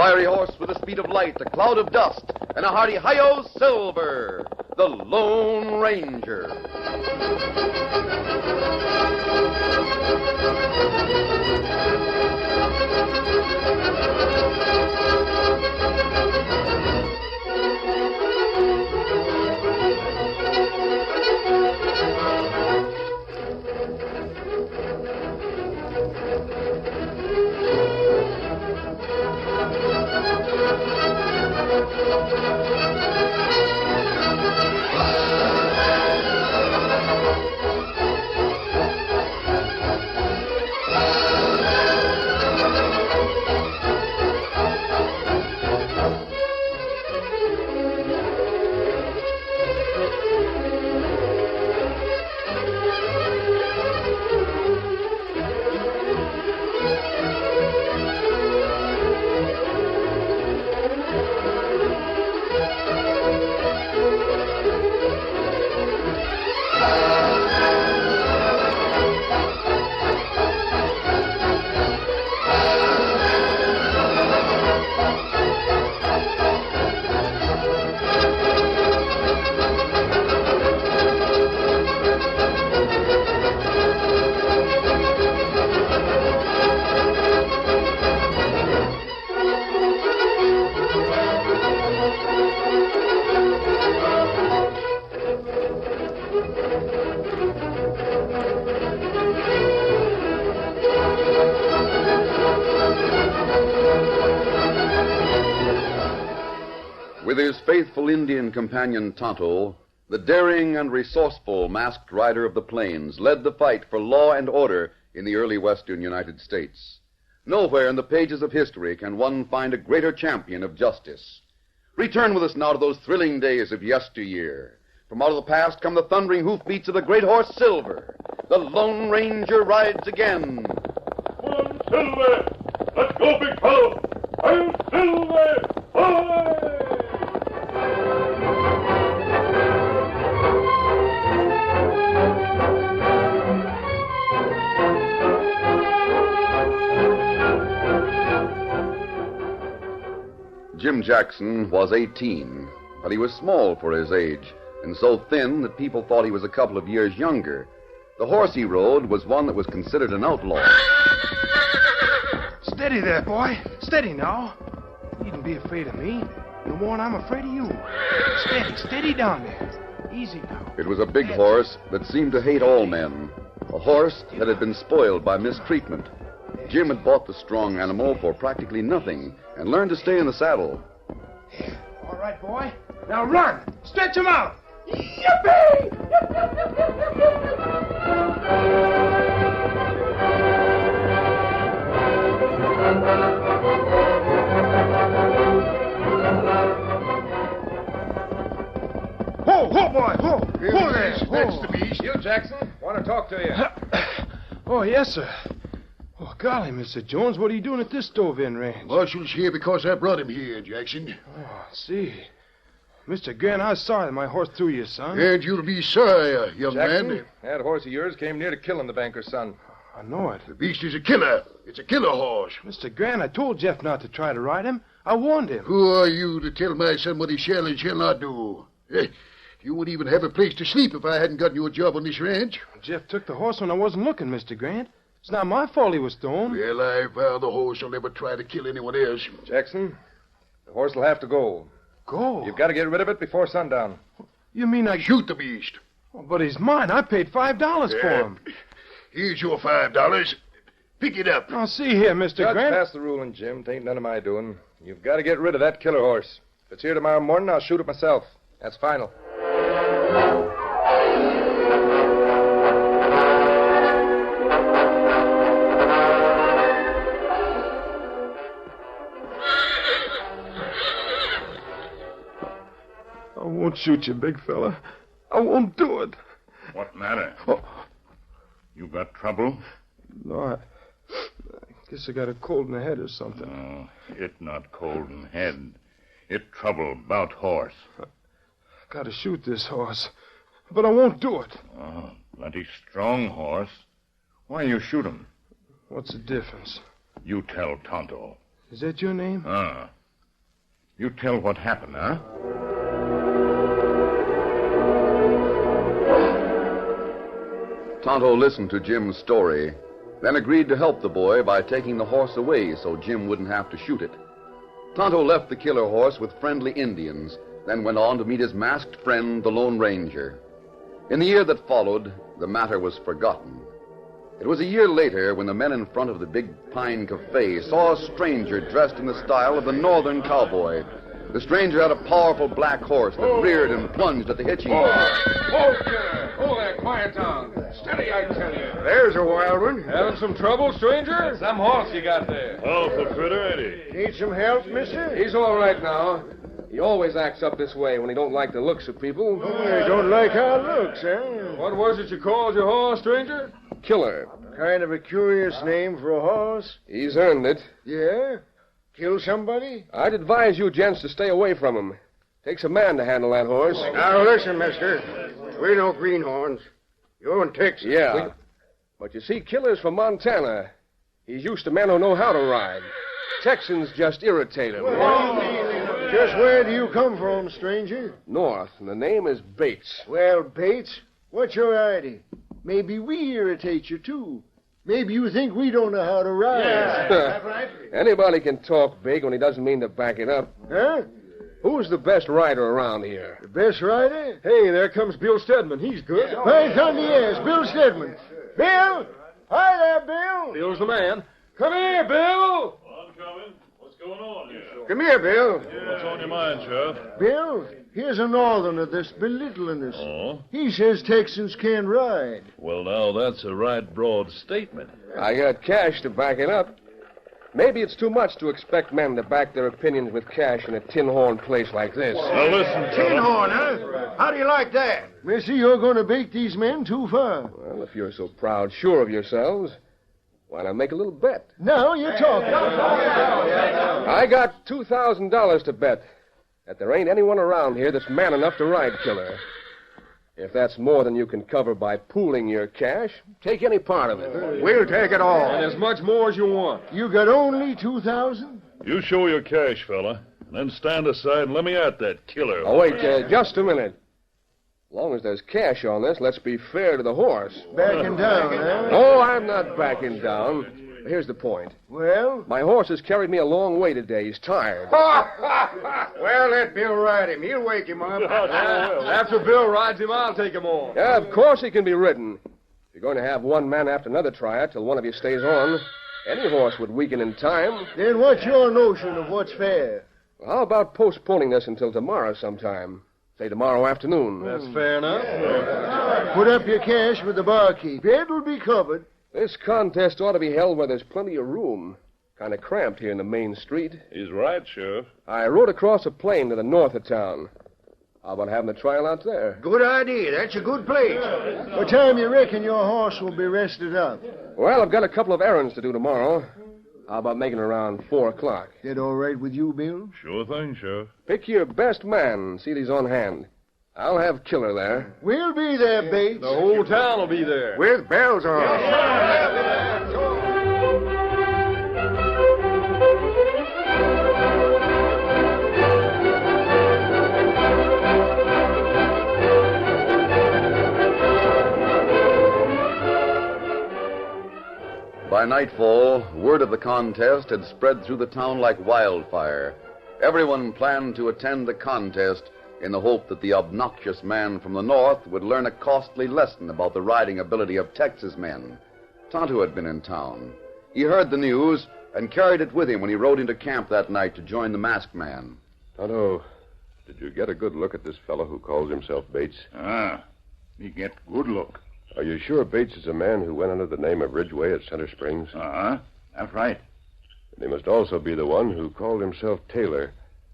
fiery horse with the speed of light, a cloud of dust, and a hearty hi-yo Silver, the Lone Ranger. With his faithful Indian companion Tonto, the daring and resourceful masked rider of the plains led the fight for law and order in the early western United States. Nowhere in the pages of history can one find a greater champion of justice. Return with us now to those thrilling days of yesteryear. From out of the past come the thundering hoofbeats of the great horse Silver. The Lone Ranger rides again. Come on, Silver! Let's go, big fellow! I'm Silver! Away! Jim Jackson was 18, but he was small for his age, and so thin that people thought he was a couple of years younger. The horse he rode was one that was considered an outlaw. Steady there, boy. Steady now. You needn't be afraid of me. No more than I'm afraid of you. Steady down there. Easy now. It was a big horse that seemed to hate all men. A horse that had been spoiled by mistreatment. Jim had bought the strong animal for practically nothing and learned to stay in the saddle. All right, boy. Now run. Stretch him out. Yippee! Ho, boy, ho! Ho there! That's the beast. You, Jackson, want to talk to you. Oh, yes, sir. Oh, golly, Mr. Jones, what are you doing at this Stove-In ranch? Marshal's here because I brought him here, Jackson. Oh, I see. Mr. Grant, I was sorry that my horse threw you, son. And you'll be sorry, young Jackson, man. that horse of yours came near to killing the banker's son. I know it. The beast is a killer. It's a killer horse. Mr. Grant, I told Jeff not to try to ride him. I warned him. Who are you to tell my son what he shall and shall not do? You wouldn't even have a place to sleep if I hadn't gotten you a job on this ranch. Jeff took the horse when I wasn't looking, Mr. Grant. It's not my fault he was thrown. Well, I vow the horse will never try to kill anyone else. Jackson, the horse will have to go. Go? You've got to get rid of it before sundown. You mean I... Shoot the beast. Oh, but he's mine. I paid $5 for him. Here's your $5. Pick it up. Now, see here, Mr. Judge Grant. passed the ruling, Jim. It ain't none of my doing. You've got to get rid of that killer horse. If it's here tomorrow morning, I'll shoot it myself. That's final. I won't shoot you, big fella. I won't do it. What matter? Oh. You got trouble? No, I guess I got a cold in the head or something. Oh, it not cold in head. It trouble about horse. Got to shoot this horse. But I won't do it. Oh, plenty strong horse. Why you shoot him? What's the difference? You tell Tonto. Is that your name? You tell what happened, huh? Tonto listened to Jim's story, then agreed to help the boy by taking the horse away so Jim wouldn't have to shoot it. Tonto left the killer horse with friendly Indians, then went on to meet his masked friend, the Lone Ranger. In the year that followed, the matter was forgotten. It was a year later when the men in front of the Big Pine Cafe saw a stranger dressed in the style of the northern cowboy. The stranger had a powerful black horse that reared and plunged at the hitching. Oh, there, quiet down. Steady, I tell you. There's a wild one. Having some trouble, stranger? Some horse you got there. Powerful critter, ain't he? Need some help, mister? He's all right now. He always acts up this way when he don't like the looks of people. I don't like our looks, eh? What was it you called your horse, stranger? Killer. Kind of a curious name for a horse. He's earned it. Yeah? Kill somebody? I'd advise you gents to stay away from him. Takes a man to handle that horse. Now, listen, mister. We're no greenhorns. You're in Texas. Yeah. But you see, Killer's from Montana. He's used to men who know how to ride. Texans just irritate him. Just where do you come from, stranger? North, and the name is Bates. Well, Bates, what's your idea? Maybe we irritate you, too. Maybe you think we don't know how to ride. Anybody can talk big when he doesn't mean to back it up. Huh? Who's the best rider around here? The best rider? Hey, there comes Bill Stedman. He's good. By thunder, yes, Bill Stedman. Bill! Hi there, Bill! Bill's the man. Come here, Bill! I'm coming. What's going on here? Come here, Bill. What's on your mind, Sheriff? Bill, here's a northerner that's belittling us. Oh? He says Texans can't ride. Well, now, that's a right broad statement. I got cash to back it up. Maybe it's too much to expect men to back their opinions with cash in a tin horn place like this. Now, listen, Tin fella. horn, huh? How do you like that? Missy, you're going to bake these men too far. Well, if you're so proud, sure of yourselves, why not make a little bet? Now you're talking. I got $2,000 to bet that there ain't anyone around here that's man enough to ride Killer. If that's more than you can cover by pooling your cash, take any part of it. We'll take it all. And as much more as you want. You got only 2,000? You show your cash, fella, and then stand aside and let me at that killer. Oh, wait, just a minute. As long as there's cash on this, let's be fair to the horse. Backing down, huh? Oh, I'm not backing down. Here's the point. Well? My horse has carried me a long way today. He's tired. Well, let Bill ride him. He'll wake him up. After Bill rides him, I'll take him on. Yeah, of course he can be ridden. If you're going to have one man after another try it till one of you stays on, any horse would weaken in time. Then what's your notion of what's fair? Well, how about postponing this until tomorrow sometime? Say tomorrow afternoon. That's fair enough. Put up your cash with the barkeep. It'll be covered. This contest ought to be held where there's plenty of room. Kind of cramped here in the main street. He's right, Sheriff. I rode across a plain to the north of town. How about having the trial out there? Good idea. That's a good place. What time you reckon your horse will be rested up? Well, I've got a couple of errands to do tomorrow. How about making it around 4 o'clock? That all right with you, Bill? Sure thing, Sheriff. Pick your best man and see that he's on hand. I'll have Killer there. We'll be there, Bates. The whole town will be there. With bells on. By nightfall, word of the contest had spread through the town like wildfire. Everyone planned to attend the contest in the hope that the obnoxious man from the north would learn a costly lesson about the riding ability of Texas men. Tonto had been in town. He heard the news and carried it with him when he rode into camp that night to join the masked man. Tonto, did you get a good look at this fellow who calls himself Bates? Me get good look. Are you sure Bates is a man who went under the name of Ridgway at Center Springs? That's right. And he must also be the one who called himself Taylor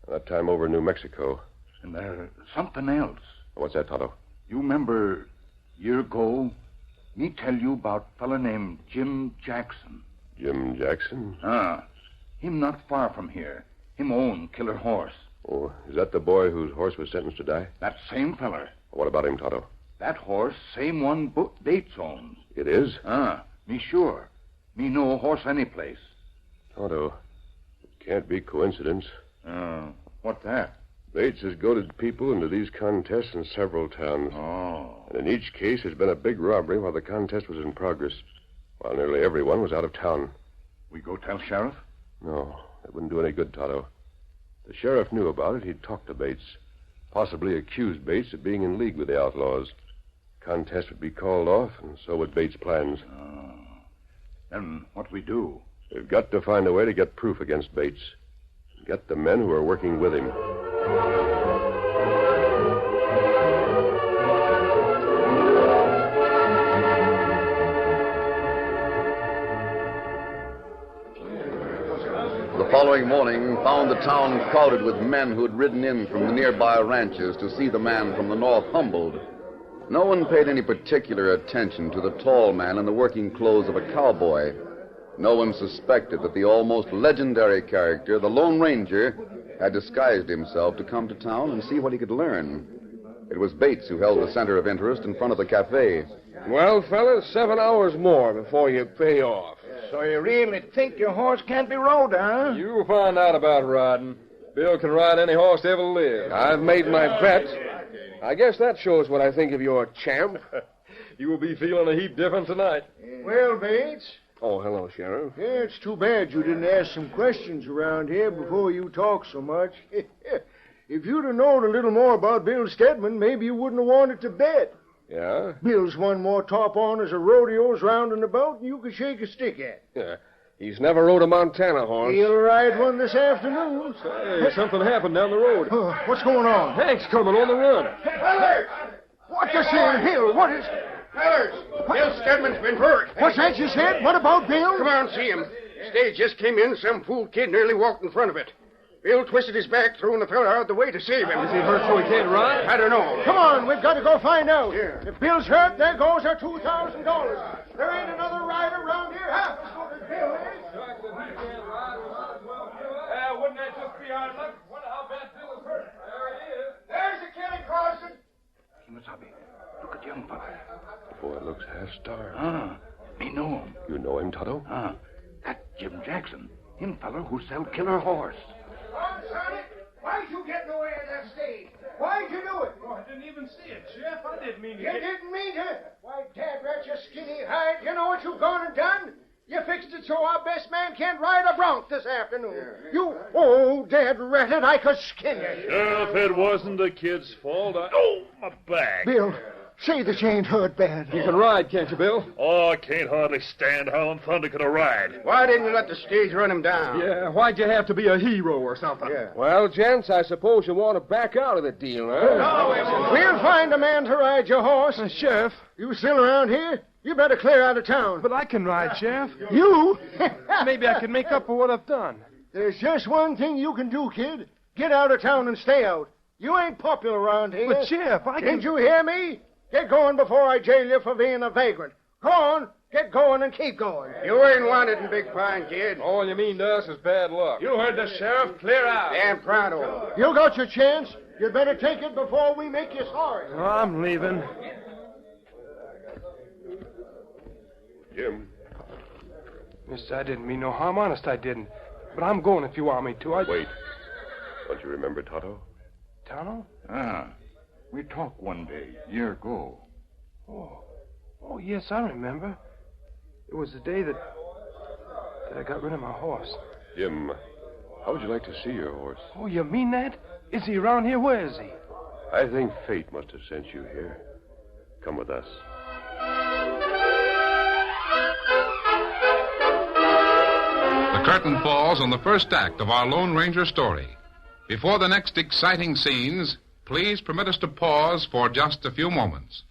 that time over in New Mexico. And there's something else. What's that, Tonto? You remember year ago, me tell you about fella named Jim Jackson. Jim Jackson? Him not far from here. Him own Killer horse. Oh, is that the boy whose horse was sentenced to die? That same feller. What about him, Tonto? That horse, same one Bates owns. It is? Me sure. Me know a horse any place. Tonto, can't be coincidence. What's that? Bates has goaded people into these contests in several towns. Oh. And in each case, there's been a big robbery while the contest was in progress, while nearly everyone was out of town. We go tell Sheriff? No, that wouldn't do any good, Tonto. The sheriff knew about it. He'd talked to Bates, possibly accused Bates of being in league with the outlaws. Contest would be called off, and so would Bates' plans. Then what we do? We've got to find a way to get proof against Bates. Get the men who are working with him. The following morning found the town crowded with men who had ridden in from the nearby ranches to see the man from the north humbled. No one paid any particular attention to the tall man in the working clothes of a cowboy. No one suspected that the almost legendary character, the Lone Ranger, had disguised himself to come to town and see what he could learn. It was Bates who held the center of interest in front of the cafe. Well, fellas, 7 hours more before you pay off. So you really think your horse can't be rode, huh? You'll find out about riding. Bill can ride any horse that ever lived. I've made my bet. I guess that shows what I think of your champ. You will be feeling a heap different tonight. Well, Bates. Oh, hello, Sheriff. Yeah, it's too bad you didn't ask some questions around here before you talk so much. If you'd have known a little more about Bill Stedman, maybe you wouldn't have wanted to bet. Yeah? Bill's won more top-honors of rodeos round and about than you could shake a stick at. Yeah. He's never rode a Montana horse. He'll ride one this afternoon. Hey, something happened down the road. What's going on? Hank's coming on the run. Fellers! What you saying, Bill? What is... Fellers, Bill Stedman's been hurt. What's that you said? What about Bill? Come on, see him. Stage just came in. Some fool kid nearly walked in front of it. Bill twisted his back, throwing the fella out of the way to save him. Is he hurt so he can't ride? I don't know. Come on, we've got to go find out. Yeah. If Bill's hurt, there goes our $2,000. There ain't another rider around here half as good as Bill is. Wouldn't that just be our luck? Wonder how bad Bill is hurt. There he is. There's the kid crossing. Kimasabi, look at young fella. Boy, looks half-starved. Me know him. You know him, Tonto? That Jim Jackson. Him fella who sell killer horse. On, Sonny. Why'd you get in the way of that stage? Why'd you do it? Oh, I didn't even see it, Sheriff. I didn't mean to You didn't mean to. Why, Dad, rat your skinny hide. You know what you've gone and done? You fixed it so our best man can't ride a bronc this afternoon. Oh, Dad, rat it, I could skin you. Sheriff, it wasn't the kid's fault. Oh, my back. Bill, say that you ain't hurt bad. You can ride, can't you, Bill? Oh, I can't hardly stand. How in thunder could I ride? Why didn't you let the stage run him down? Yeah, why'd you have to be a hero or something? Yeah. Well, gents, I suppose you want to back out of the deal, huh? We'll find a man to ride your horse. Sheriff, You still around here? You better clear out of town. but I can ride, Sheriff. You? Maybe I can make up for what I've done. There's just one thing you can do, kid. Get out of town and stay out. You ain't popular around here. But, Sheriff, I can... Didn't you hear me? Get going before I jail you for being a vagrant. Go on. Get going and keep going. You ain't wanted in Big Pine, kid. All you mean to us is bad luck. You heard the Sheriff. Clear out. Damn pronto. You got your chance. You'd better take it before we make you sorry. Oh, I'm leaving. Jim. Mister, I didn't mean no harm. Honest, I didn't. But I'm going if you want me to. Wait. Don't you remember Tonto? Tonto? We talked one day, year ago. Oh, yes, I remember. It was the day that I got rid of my horse. Jim, how would you like to see your horse? Oh, you mean that? Is he around here? Where is he? I think fate must have sent you here. Come with us. The curtain falls on the first act of our Lone Ranger story. Before the next exciting scenes, please permit us to pause for just a few moments.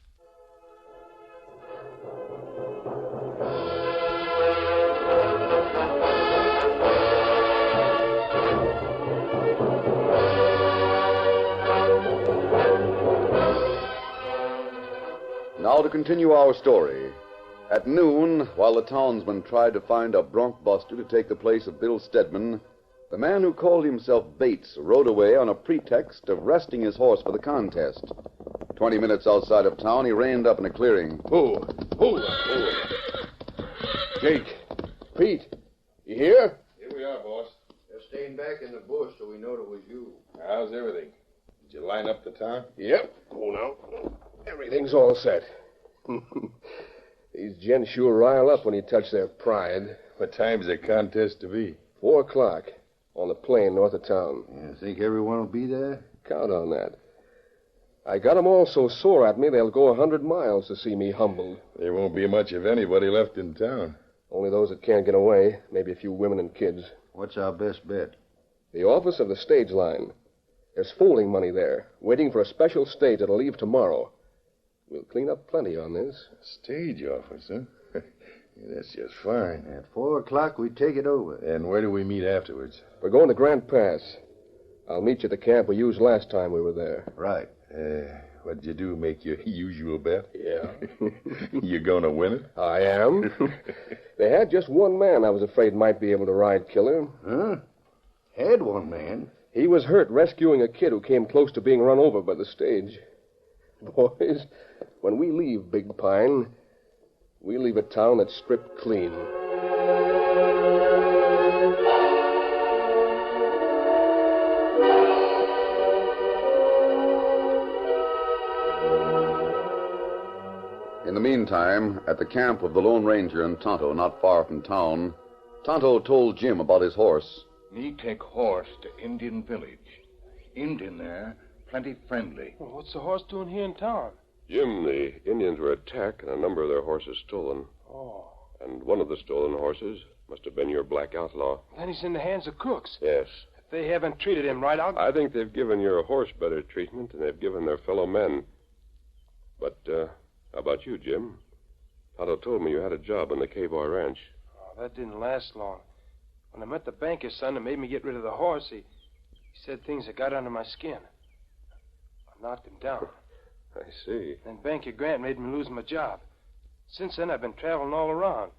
Now to continue our story. At noon, while the townsmen tried to find a bronc buster to take the place of Bill Stedman, the man who called himself Bates rode away on a pretext of resting his horse for the contest. 20 minutes outside of town, he reined up in a clearing. Jake, Pete, you here? Here we are, boss. Just staying back in the bush so we knowed it was you. How's everything? Did you line up the town? Yep. Oh, now. Everything's all set. These gents sure rile up when you touch their pride. What time's the contest to be? 4 o'clock on the plain north of town. You think everyone will be there? Count on that. I got 'em all so sore at me they'll go 100 miles to see me humbled. There won't be much of anybody left in town. Only those that can't get away. Maybe a few women and kids. What's our best bet? The office of the stage line. There's folding money there, waiting for a special stage that'll leave tomorrow. We'll clean up plenty on this. Stage office, huh? That's just fine. At 4 o'clock, we take it over. And where do we meet afterwards? We're going to Grant Pass. I'll meet you at the camp we used last time we were there. Right. What'd you do, make your usual bet? Yeah. You gonna win it? I am. They had just one man I was afraid might be able to ride Killer. Huh? Had one man? He was hurt rescuing a kid who came close to being run over by the stage. Boys, when we leave Big Pine, we leave a town that's stripped clean. In the meantime, at the camp of the Lone Ranger and Tonto, not far from town, Tonto told Jim about his horse. Me take horse to Indian village. Indian there, plenty friendly. Well, what's the horse doing here in town? Jim, the Indians were attacked and a number of their horses stolen. Oh. And one of the stolen horses must have been your black outlaw. Then he's in the hands of crooks. Yes. If they haven't treated him right, I think they've given your horse better treatment than they've given their fellow men. But, how about you, Jim? Tonto told me you had a job on the K-Boy Ranch. Oh, that didn't last long. When I met the banker's son and made me get rid of the horse, he said things that got under my skin. I knocked him down. I see. Then Banker Grant made me lose my job. Since then, I've been traveling all around,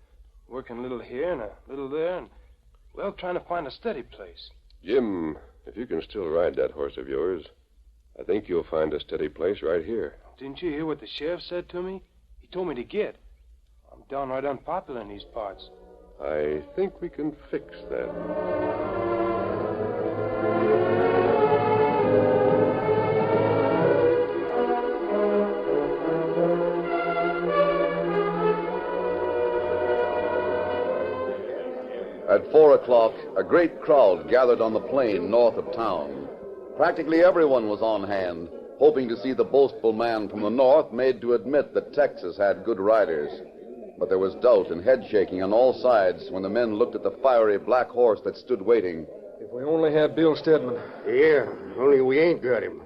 working a little here and a little there, and, well, trying to find a steady place. Jim, if you can still ride that horse of yours, I think you'll find a steady place right here. Didn't you hear what the sheriff said to me? He told me to get. I'm downright unpopular in these parts. I think we can fix that. At 4 o'clock, a great crowd gathered on the plain north of town. Practically everyone was on hand, hoping to see the boastful man from the north made to admit that Texas had good riders. But there was doubt and head-shaking on all sides when the men looked at the fiery black horse that stood waiting. If we only had Bill Stedman. Yeah, only we ain't got him.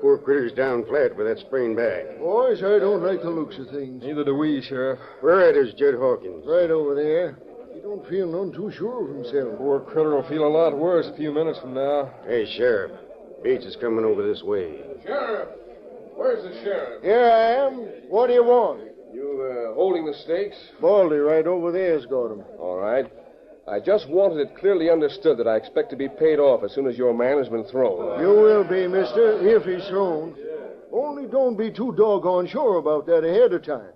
Poor critter's down flat with that sprained back. Boys, I don't like the looks of things. Neither do we, Sheriff. Where at is Judd Hawkins? Right over there. He don't feel none too sure of himself. Poor critter will feel a lot worse a few minutes from now. Hey, Sheriff. Bates is coming over this way. Sheriff! Where's the sheriff? Here I am. What do you want? You, holding the stakes? Baldy right over there's got him. All right. I just wanted it clearly understood that I expect to be paid off as soon as your man has been thrown. You will be, mister, if he's thrown. Only don't be too doggone sure about that ahead of time.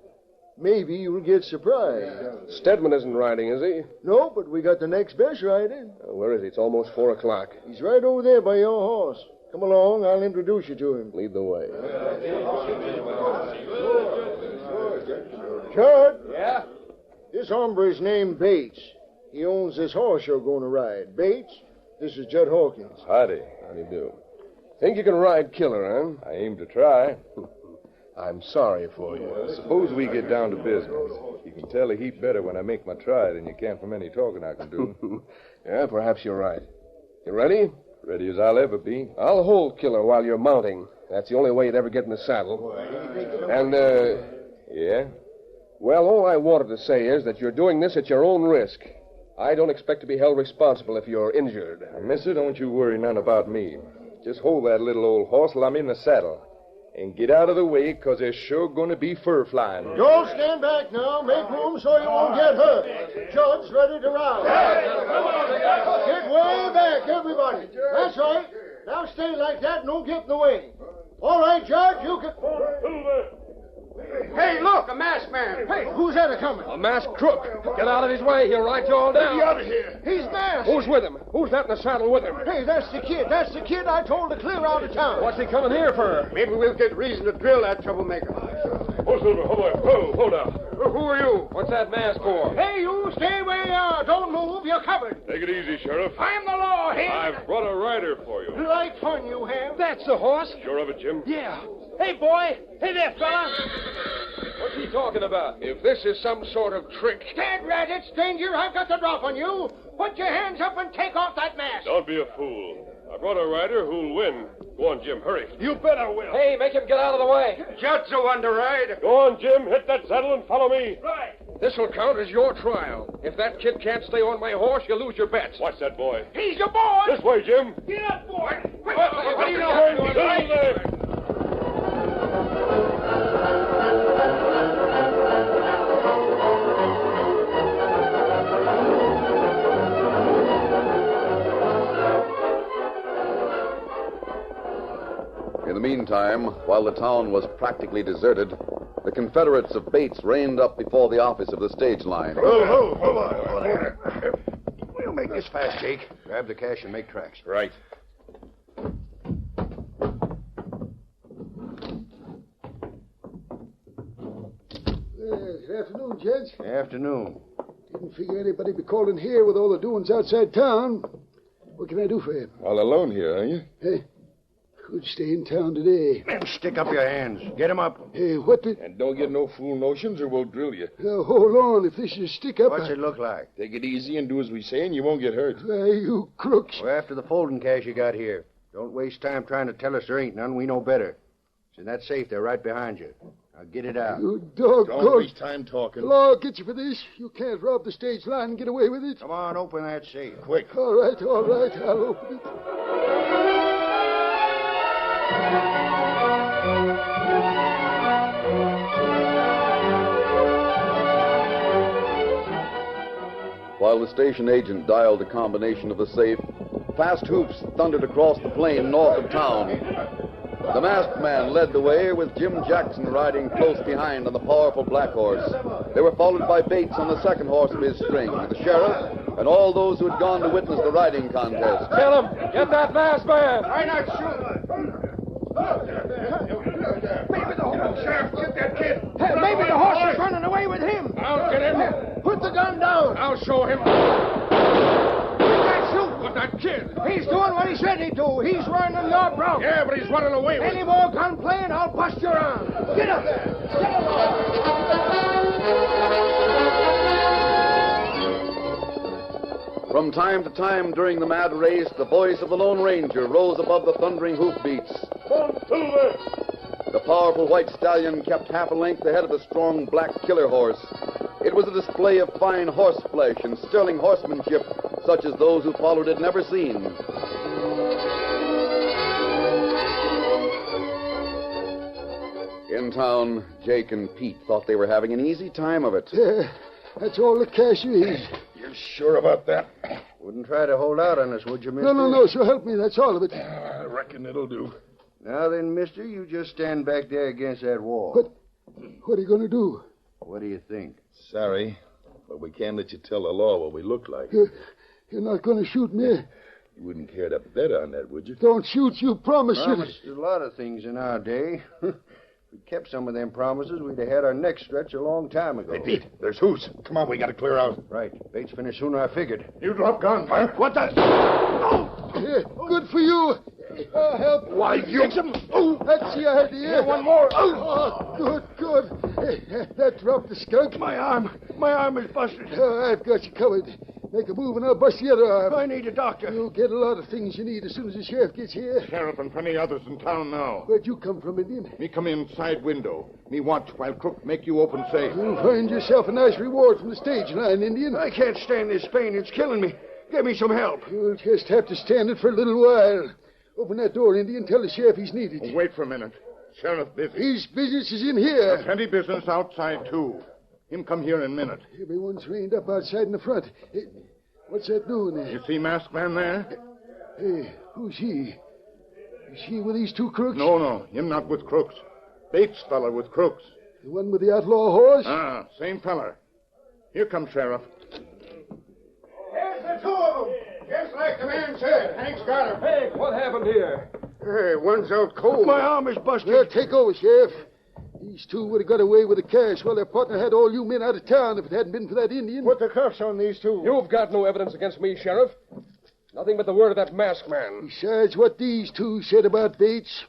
Maybe you'll get surprised. Stedman isn't riding, is he? No, but we got the next best riding. Where is he? It's almost 4 o'clock. He's right over there by your horse. Come along, I'll introduce you to him. Lead the way. Judd. Yeah? This hombre's named Bates. He owns this horse you're going to ride. Bates, this is Judd Hawkins. Howdy. How do you do? Think you can ride Killer, huh? I aim to try. I'm sorry for you. Suppose we get down to business. You can tell a heap better when I make my try than you can from any talking I can do. Yeah, perhaps you're right. You ready? Ready as I'll ever be. I'll hold Killer while you're mounting. That's the only way you'd ever get in the saddle. And, Yeah? well, all I wanted to say is that you're doing this at your own risk. I don't expect to be held responsible if you're injured. Mister, don't you worry none about me. Just hold that little old horse while I'm in the saddle. And get out of the way, 'cause there's sure going to be fur flying. Don't stand back now. Make room so you won't get hurt. Judd's ready to ride. Get way back, everybody. That's right. Now stay like that and don't get in the way. All right, Judge, you can... Hey, look, a masked man. Hey, who's that a-coming? A masked crook. Get out of his way. He'll ride you all down. Get out of here. He's masked. Who's with him? Who's that in the saddle with him? Hey, that's the kid. That's the kid I told to clear out of town. What's he coming here for? Maybe we'll get reason to drill that troublemaker. Oh, Silver, hold on. Who are you? What's that mask for? Hey, you stay where you are. Don't move. You're covered. Take it easy, Sheriff. I'm the law here. I've brought a rider for you. Like fun you have. That's the horse? Sure of it, Jim? Yeah. Hey, boy. Hey there, fella. What's he talking about? If this is some sort of trick... Stand right, it's stranger. I've got the drop on you. Put your hands up and take off that mask. Don't be a fool. I brought a rider who'll win. Go on, Jim, hurry. You bet I will. Hey, make him get out of the way. Judge the one to ride. Go on, Jim. Hit that saddle and follow me. Right. This'll count as your trial. If that kid can't stay on my horse, you lose your bets. Watch that boy. He's your boy. This way, Jim. Get up, boy. Quick. What do you know? Silver! In the meantime, while the town was practically deserted, the Confederates of Bates reined up before the office of the stage line. Hold on. We'll make this fast, Jake. Grab the cash and make tracks. Right. Good afternoon, gents. Afternoon. Didn't figure anybody'd be calling here with all the doings outside town. What can I do for you? All alone here, are you? Hey, could stay in town today. Men, stick up your hands. Get him up. Hey, what the... And don't get no fool notions or we'll drill you. hold on. If this is stick up... What's it look like? Take it easy and do as we say and you won't get hurt. Why, you crooks. We're after the folding cash you got here. Don't waste time trying to tell us there ain't none. We know better. It's in that safe there right behind you. Now get it out. You doggone... Don't waste time talking. The law will get you for this. You can't rob the stage line and get away with it. Come on, open that safe. Quick. All right. I'll open it. While the station agent dialed a combination of the safe, fast hoofs thundered across the plain north of town. The masked man led the way with Jim Jackson riding close behind on the powerful black horse. They were followed by Bates on the second horse of his string, the sheriff, and all those who had gone to witness the riding contest. Kill him! Get that masked man! Why not shoot? Maybe the horse. Sheriff, get that kid. Hey, maybe the horse is running away with him. I'll get him. Put the gun down. I'll show him. You can't shoot. But that kid... He's doing what he said he'd do. He's running your bronc. Yeah, but he's running away with Any more gunplay and I'll bust your arm. Get up there. Get From time to time during the mad race, the voice of the Lone Ranger rose above the thundering hoofbeats. Come, Silver! The powerful white stallion kept half a length ahead of the strong black killer horse. It was a display of fine horse flesh and sterling horsemanship, such as those who followed had never seen. In town, Jake and Pete thought they were having an easy time of it. That's all the cash is. You're sure about that? Wouldn't try to hold out on us, would you, mister? No. So help me. That's all of it. I reckon it'll do. Now then, mister, you just stand back there against that wall. What are you going to do? What do you think? Sorry, but we can't let you tell the law what we look like. You're not going to shoot me? You wouldn't care to bet on that, would you? Don't shoot, you promise. Promised a lot of things in our day. If we kept some of them promises, we'd have had our neck stretched a long time ago. Hey, Pete, there's Hoos. Come on, we got to clear out. Right. Bates finished sooner I figured. You drop gun. What the? Good for you. Help. Why, you... Oh, that's the idea. Here, one more. Oh, good. That dropped the skunk. My arm is busted. I've got you covered. Make a move and I'll bust the other arm. I need a doctor. You'll get a lot of things you need as soon as the sheriff gets here. Sheriff and plenty others in town now. Where'd you come from, Indian? Me come in side window. Me watch while Crook make you open safe. You'll find yourself a nice reward from the stage line, Indian. I can't stand this pain. It's killing me. Give me some help. You'll just have to stand it for a little while. Open that door, Indian. Tell the sheriff he's needed. Oh, wait for a minute. Sheriff busy. His business is in here. Plenty business outside, too. Him come here in a minute. Everyone's reined up outside in the front. Hey, what's that doing there? You see masked man there? Hey, who's he? Is he with these two crooks? No. Him not with crooks. Bates fella with crooks. The one with the outlaw horse? Ah, same feller. Here comes Sheriff. There's the two of them. Just like the man said. Hank's got him. Hank, what happened here? Hey, one's out cold. My arm is busted. Well, take over, Sheriff. These two would have got away with the cash while their partner had all you men out of town if it hadn't been for that Indian. Put the cuffs on these two. You've got no evidence against me, Sheriff. Nothing but the word of that masked man. Besides what these two said about Bates,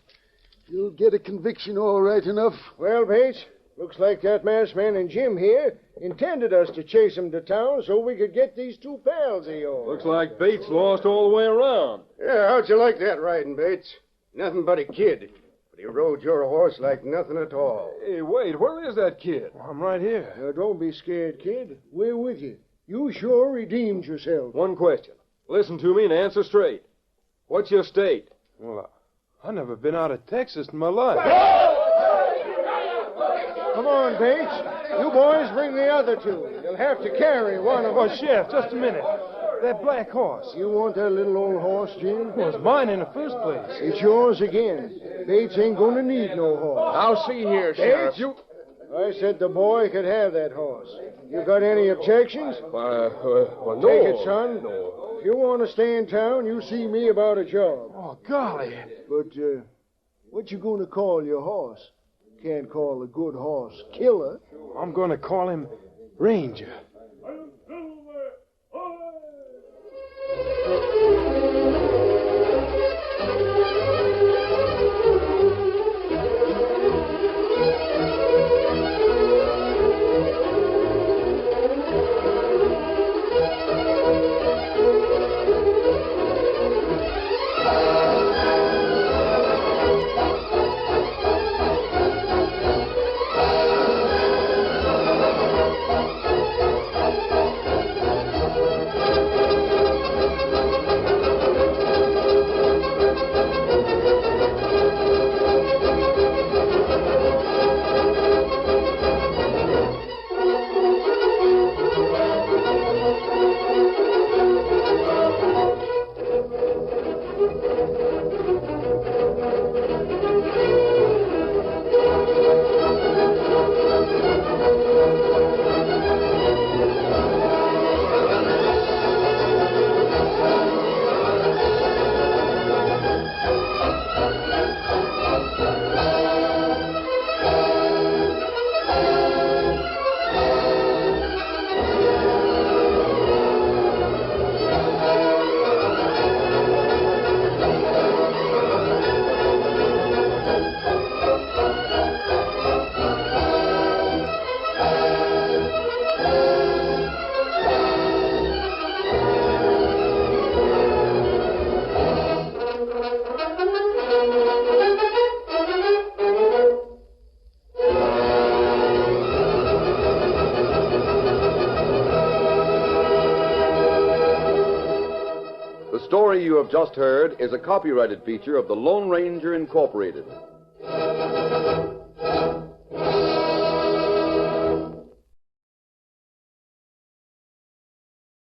you'll get a conviction all right enough. Well, Bates, looks like that masked man and Jim here intended us to chase him to town so we could get these two pals of yours. Looks like Bates lost all the way around. Yeah, how'd you like that riding, Bates? Nothing but a kid. But he rode your horse like nothing at all. Hey, wait, where is that kid? I'm right here. Now, don't be scared, kid. We're with you. You sure redeemed yourself. One question. Listen to me and answer straight. What's your state? Well, I've never been out of Texas in my life. Come on, Bates. You boys bring the other two. You'll have to carry one of Oh, us. Sheriff, just a minute. That black horse. You want that little old horse, Jim? It was mine in the first place. It's yours again. Bates ain't going to need no horse. Now, see here, Sheriff. Bates, I said the boy could have that horse. You got any objections? Well, no. Take it, son. No. If you want to stay in town, you see me about a job. Oh, golly. But, what you going to call your horse? Can't call a good horse Killer. I'm going to call him Ranger. The story you have just heard is a copyrighted feature of the Lone Ranger Incorporated.